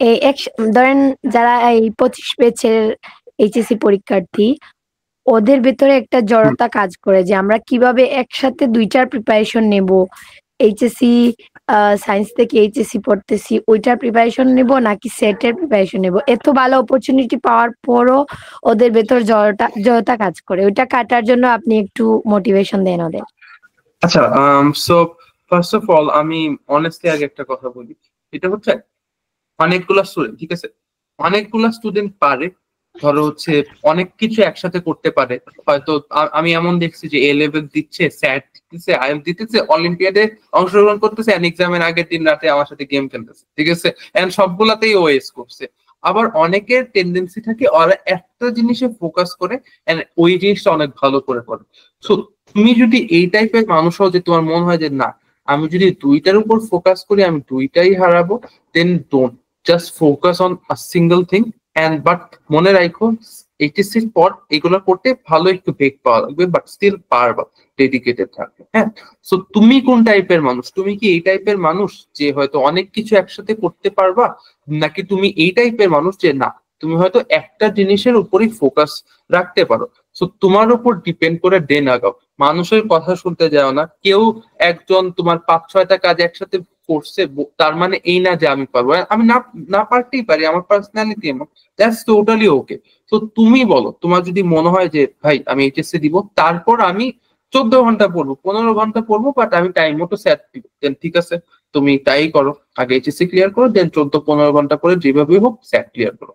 এই ধরেন যারা এই 25 ব্যাচের এইচএসসি পরীক্ষার্থী, ওদের ভেতরে একটা হুম। জড়তা কাজ করে যে আমরা কিভাবে একসাথে দুইটার প্রিপারেশন নেব। এইচএসসি সায়েন্স থেকে এইচএসসি পড়তেছি, ওইটার প্রিপারেশন নেব নাকি সেটের প্রিপারেশন নেব। এত ভালো অপরচুনিটি পাওয়ার পরও ওদের ভেতর জড়তা কাজ করে, ওইটা কাটার জন্য আপনি একটু মোটিভেশন দেন ওদের। আচ্ছা, সো ফার্স্ট অফ অল আমি অনেস্টলি আগে একটা কথা বলি। এটা হচ্ছে অনেকগুলা স্টুডেন্ট, ঠিক আছে, অনেকগুলা স্টুডেন্ট পারে, ধরো হচ্ছে অনেক কিছু একসাথে করতে পারে। হয়তো আমি এমন দেখছি যে এ লেভেল দিচ্ছে, স্যাট দিতেছে, আইএল দিতেছে, অলিম্পিয়াডে অংশগ্রহণ করতেছে, এন্ড এক্সামের আগের দিন রাতে আমার সাথে গেম খেলতেছে, ঠিক আছে, এন্ড সবগুলাতেই ওএস করছে। আবার অনেকের টেন্ডেন্সি থাকে ওরা একটা জিনিসে ফোকাস করে এন্ড ওই জিনিসটা অনেক ভালো করে করে। সো তুমি যদি এই টাইপের মানুষ হও যে তোমার মনে হয় যে না, আমি যদি দুইটার উপর ফোকাস করি আমি দুইটাই হারাবো, then don't, just focus on a single thing. And but মনে রাখো, এইচএসসির পর এগুলো করতে ভালো একটু বেগ পাওয়া লাগবে, বাট স্টিল পারবা, ডেডিকেটেড থাকবে। হ্যাঁ, সো তুমি কোন টাইপের মানুষ? তুমি কি এই টাইপের মানুষ যে হয়তো অনেক কিছু একসাথে করতে পারবা, নাকি তুমি এই টাইপের মানুষ যে না, তুমি হয়তো একটা জিনিসের উপরই ফোকাস রাখতে পারো? সো তোমার উপর ডিপেন্ড করে দেন আগাও, মানুষের কথা শুনতে যাও না। কেউ একজন তোমার 5-6টা কাজ একসাথে করছে, তার মানে এই না যে আমি পারবো। আমি না না পারতেই পারি, আমার পার্সোনালিটি এমন, দ্যাটস টোটালি ওকে। তো তুমি বলো, তোমার যদি মনে হয় যে ভাই আমি এইচএসসি দিব, তারপর আমি 14 ঘন্টা পড়বো, 15 ঘন্টা পড়বো, বাট আমি টাইম মতো স্যাট দিব, দেন ঠিক আছে, তুমি তাই করো। আগে এইচএসসি ক্লিয়ার করো, দেন 14-15 ঘন্টা করে যেভাবেই হোক স্যাট ক্লিয়ার করো।